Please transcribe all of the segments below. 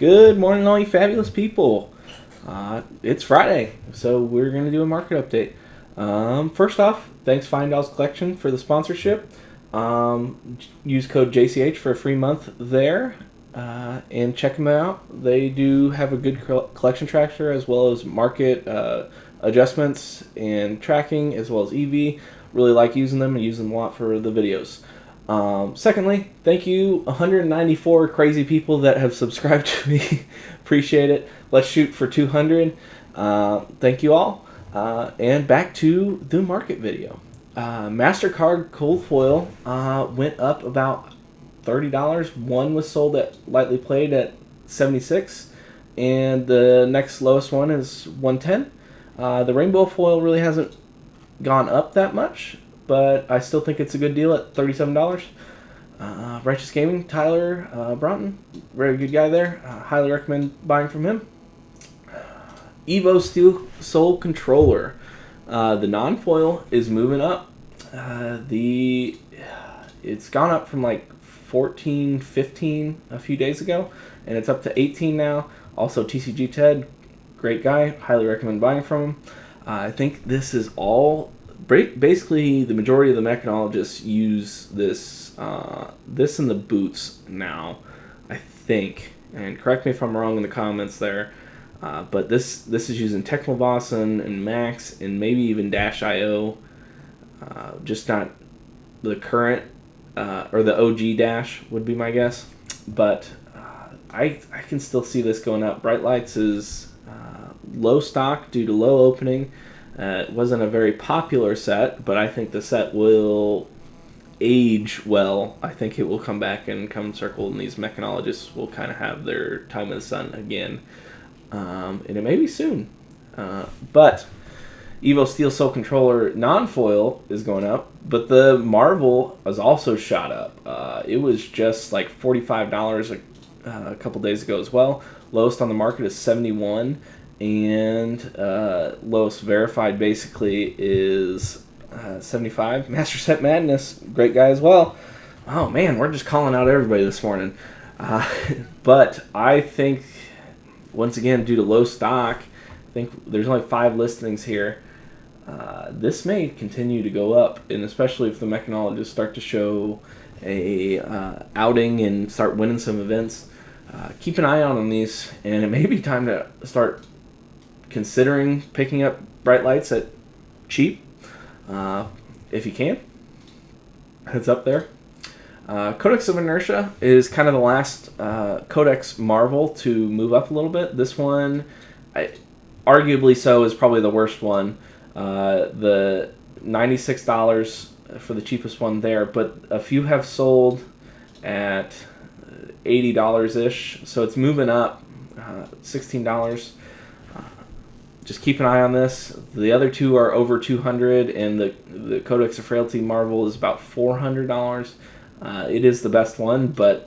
Good morning, all you fabulous people. It's Friday, so we're going to do a market update. First off, thanks Fine Dolls Collection for the sponsorship. Use code JCH for a free month there, and check them out. They do have a good collection tracker as well as market adjustments and tracking as well as EV. Really like using them and use them a lot for the videos. Secondly, thank you 194 crazy people that have subscribed to me. Appreciate it. Let's shoot for 200. Thank you all. And back to the market video. MasterCard Cold Foil went up about $30. One was sold at Lightly Played at 76, and the next lowest one is 110. The Rainbow Foil really hasn't gone up that much, but I still think it's a good deal at $37. Righteous Gaming, Tyler Broughton, very good guy there. Highly recommend buying from him. Evo Steel Soul Controller. The non-foil is moving up. It's gone up from like 14, 15 a few days ago, and it's up to 18 now. Also, TCG Ted, great guy. Highly recommend buying from him. I think this is all... Basically, the majority of the mechanologists use this in the boots now, I think. And correct me if I'm wrong in the comments there. But this is using Technovossen and Max and maybe even Dash.io. Just not the current or the OG Dash would be my guess. But I can still see this going up. Bright Lights is low stock due to low opening. It wasn't a very popular set, but I think the set will age well. I think it will come back and come circle, and these mechanologists will kind of have their time in the sun again. And it may be soon. But Evo Steel Soul Controller non-foil is going up, but the Marvel has also shot up. It was just like $45 a couple days ago as well. Lowest on the market is $71. And lowest verified basically is 75. Master Set Madness, great guy as well. Oh man, we're just calling out everybody this morning. But I think, once again, due to low stock, I think there's only 5 listings here. This may continue to go up, and especially if the mechanologists start to show a outing and start winning some events. Keep an eye out on these, and it may be time to start considering picking up Bright Lights at cheap, if you can. Heads up there. Codex of Inertia is kind of the last Codex Marvel to move up a little bit. This one, arguably so, is probably the worst one. The $96 for the cheapest one there, but a few have sold at $80-ish, so it's moving up. $16. Just keep an eye on this. The other two are over $200, and the Codex of Frailty Marvel is about $400. It is the best one, but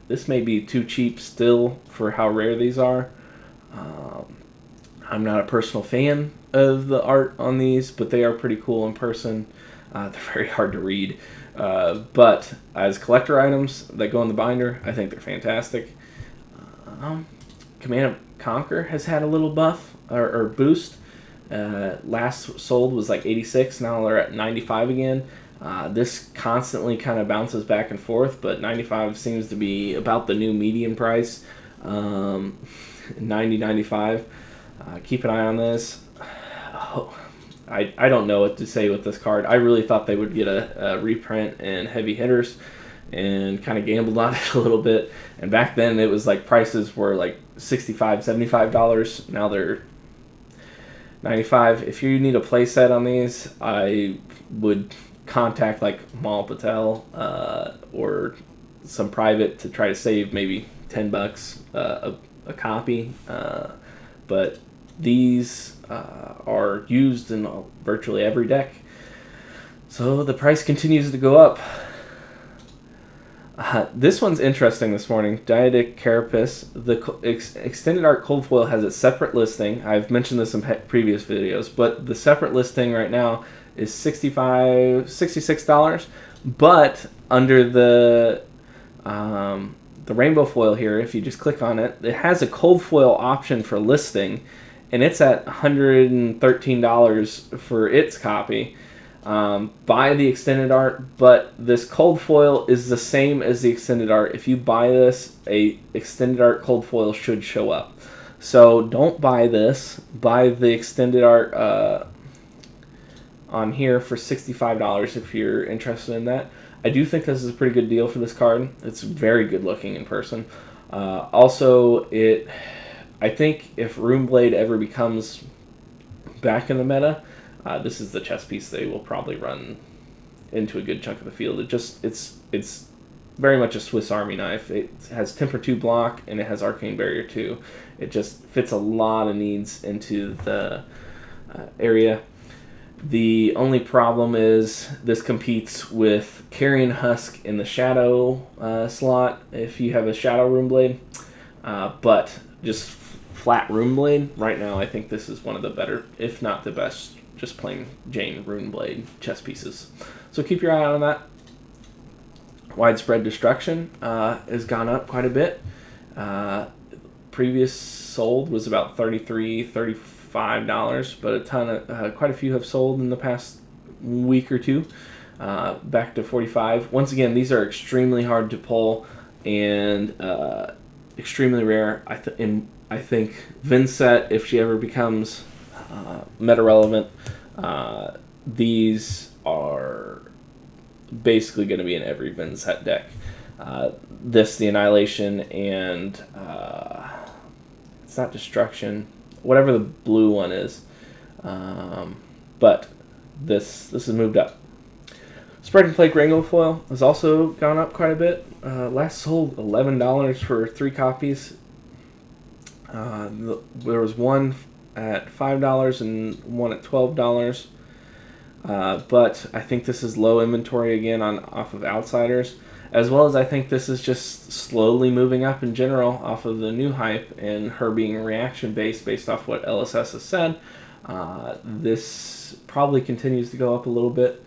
this may be too cheap still for how rare these are. I'm not a personal fan of the art on these, but they are pretty cool in person. They're very hard to read. But as collector items that go in the binder, I think they're fantastic. Command & Conquer has had a little buff or boost. Last sold was like 86. Now they're at 95 again. This constantly kind of bounces back and forth, but 95 seems to be about the new median price. 90, 95. Keep an eye on this. I don't know what to say with this card. I really thought they would get a reprint and heavy hitters, and kind of gambled on it a little bit. And back then it was like prices were like $65, $75. Now they're $95. If you need a play set on these, I would contact like Mal Patel or some private to try to save maybe $10 a copy. But these are used in virtually every deck, so the price continues to go up. This one's interesting this morning. Diluc Carapus. The Extended Art Cold Foil has a separate listing. I've mentioned this in previous videos, but the separate listing right now is $66, but under the the rainbow foil here, if you just click on it, it has a cold foil option for listing, and it's at $113 for its copy. Buy the extended art, but this cold foil is the same as the extended art. If you buy this, a extended art cold foil should show up. So don't buy this. Buy the extended art on here for $65 if you're interested in that. I do think this is a pretty good deal for this card. It's very good looking in person. Also, I think if Runeblade ever becomes back in the meta, this is the chess piece they will probably run into a good chunk of the field. It's very much a Swiss Army knife. It has Temper 2 block, and it has Arcane Barrier 2. It just fits a lot of needs into the area. The only problem is this competes with Carrion Husk in the Shadow slot if you have a Shadow Runeblade. But just flat Runeblade, right now I think this is one of the better, if not the best, just plain Jane Runeblade chess pieces. So keep your eye on that. Widespread Destruction has gone up quite a bit. Previous sold was about $33, $35, but quite a few have sold in the past week or two, back to $45. Once again, these are extremely hard to pull and extremely rare. I think Vincent, if she ever becomes meta relevant, these are basically going to be in every Vincent deck. The Annihilation, and it's not Destruction, whatever the blue one is, but this has moved up. Spreading Plake Rango foil has also gone up quite a bit. Last sold $11 for 3 copies. There was one at $5 and one at $12. But I think this is low inventory again off of Outsiders, as well as I think this is just slowly moving up in general off of the new hype and her being reaction based off what LSS has said. This probably continues to go up a little bit.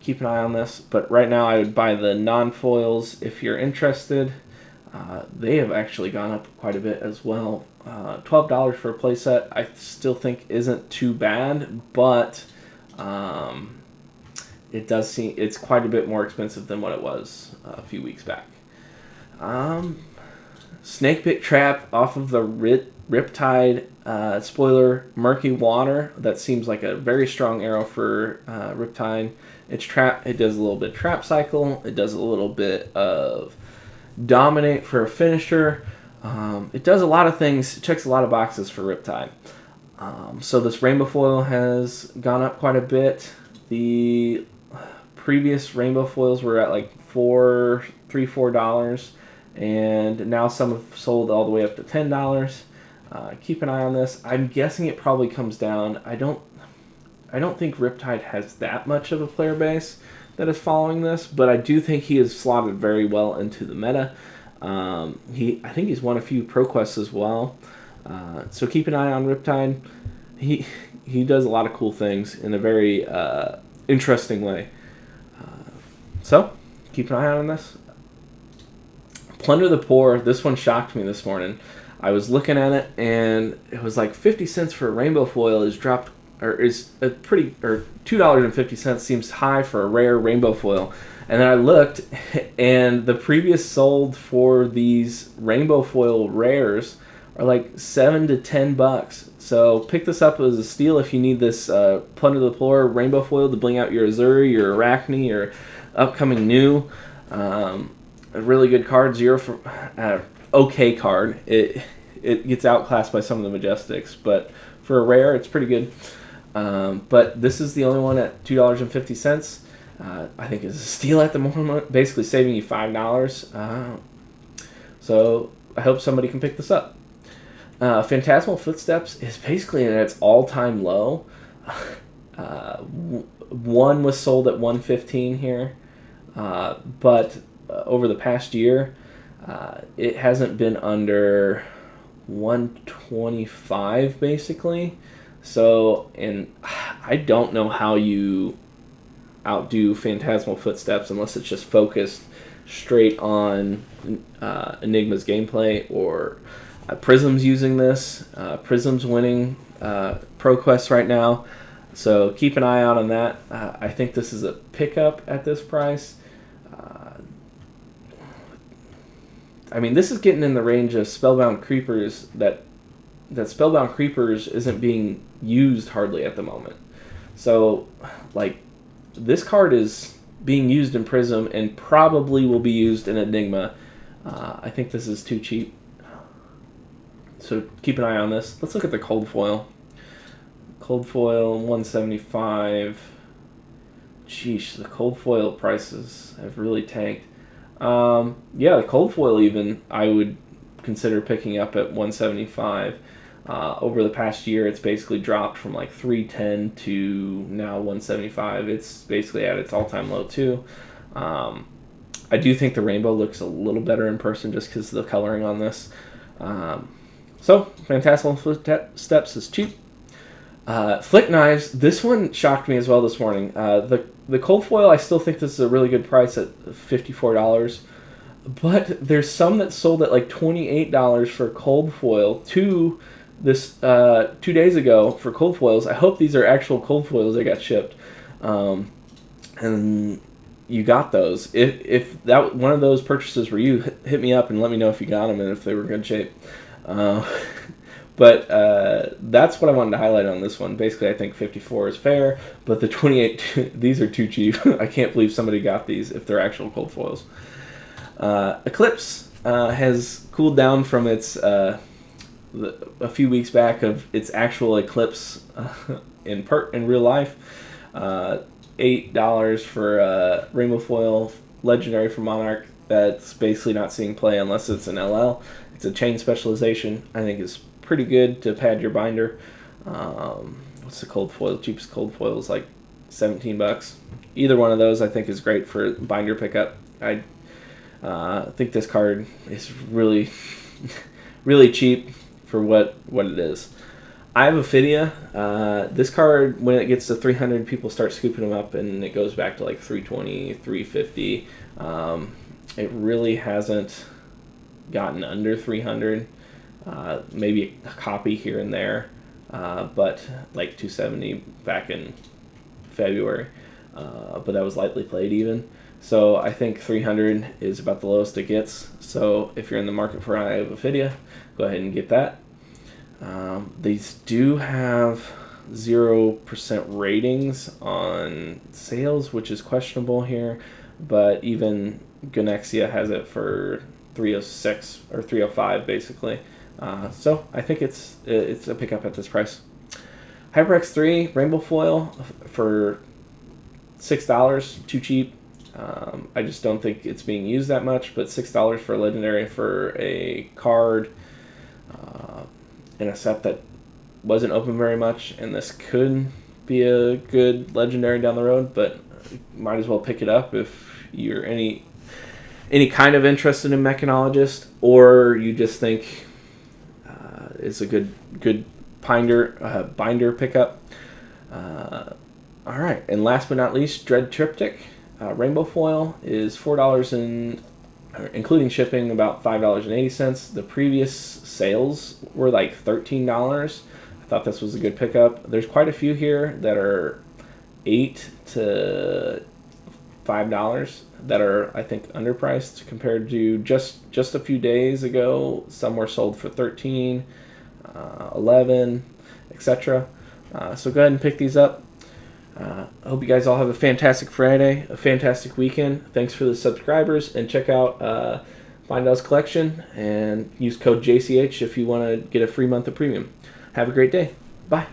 Keep an eye on this, but right now I would buy the non-foils if you're interested. They have actually gone up quite a bit as well. $12 for a playset I still think isn't too bad, but it does seem it's quite a bit more expensive than what it was a few weeks back. Snakepit Trap off of the Riptide spoiler, Murky Water. That seems like a very strong arrow for Riptide. It's trap. It does a little bit of trap cycle. It does a little bit of dominate for a finisher. It does a lot of things. It checks a lot of boxes for Riptide. So this rainbow foil has gone up quite a bit. The previous rainbow foils were at like $4, and now some have sold all the way up to $10. Keep an eye on this. I'm guessing it probably comes down. I don't think Riptide has that much of a player base that is following this, but I do think he is slotted very well into the meta. I think he's won a few Proquests as well. So keep an eye on Riptide. He does a lot of cool things in a very interesting way. So keep an eye on this. Plunder the Poor. This one shocked me this morning. I was looking at it and it was like 50 cents for a rainbow foil is dropped, or is a pretty, or $2.50 seems high for a rare rainbow foil. And then I looked, and the previous sold for these rainbow foil rares are like $7 to $10. So pick this up as a steal if you need this Plunder the Poor rainbow foil to bling out your Azuri, your Arachne, your upcoming new. A really good card, okay card. It gets outclassed by some of the Majestics, but for a rare, it's pretty good. But this is the only one at $2.50. I think it's a steal at the moment, basically saving you $5. So I hope somebody can pick this up. Fantasmic Footsteps is basically at its all-time low. One was sold at $115 here, but over the past year, it hasn't been under $125 basically. So, and I don't know how you outdo Fantasmic Footsteps unless it's just focused straight on Enigma's gameplay, or Prism's using this. Prism's winning Proquest right now, so keep an eye out on that. I think this is a pickup at this price. I mean, this is getting in the range of Spellbound Creepers that Spellbound Creepers isn't being used hardly at the moment. So, like, this card is being used in Prism and probably will be used in Enigma. I think this is too cheap. So keep an eye on this. Let's look at the cold foil. Cold foil, 175. Sheesh, the cold foil prices have really tanked. Yeah, the cold foil even I would consider picking up at 175. Over the past year, it's basically dropped from like 310 to now 175. It's basically at its all-time low too. I do think the rainbow looks a little better in person just because of the coloring on this. So, Fantasmic Footsteps is cheap. Flick Knives, this one shocked me as well this morning. The cold foil, I still think this is a really good price at $54. But there's some that sold at like $28 for cold foil. Two days ago for cold foils. I hope these are actual cold foils that got shipped. And you got those. If that one of those purchases were you, hit me up and let me know if you got them and if they were in good shape. But that's what I wanted to highlight on this one. Basically, I think 54 is fair, but the 28, these are too cheap. I can't believe somebody got these if they're actual cold foils. Eclipse has cooled down from its a few weeks back of its actual Eclipse in real life. $8 for Rainbow Foil Legendary for Monarch. That's basically not seeing play unless it's an LL. It's a chain specialization. I think is pretty good to pad your binder. What's the cold foil? The cheapest cold foil is like $17. Either one of those I think is great for binder pickup. I think this card is really, really cheap for what it is. I have Iidia. This card, when it gets to 300, people start scooping them up, and it goes back to like 320, 350. It really hasn't gotten under 300. Maybe a copy here and there, but like 270 back in February. But that was lightly played even. So I think 300 is about the lowest it gets. So if you're in the market for Iidia, go ahead and get that. These do have 0% ratings on sales, which is questionable here. But even Gonexia has it for 306 or 305 basically. So I think it's a pickup at this price. HyperX 3 Rainbow Foil for $6, too cheap. I just don't think it's being used that much, but $6 for a legendary for a card in a set that wasn't open very much, and this could be a good legendary down the road, but might as well pick it up if you're any kind of interested in Mechanologist, or you just think it's a good binder pickup. All right, and last but not least, Dread Triptych Rainbow Foil is $4 including shipping, about $5.80. The previous sales were like $13. I thought this was a good pickup. There's quite a few here that are $8 to $5 that are, I think, underpriced compared to just a few days ago. Some were sold for $13, $11, etc. So go ahead and pick these up. I hope you guys all have a fantastic Friday, a fantastic weekend. Thanks for the subscribers, and check out Findell's collection and use code JCH if you want to get a free month of premium. Have a great day. Bye.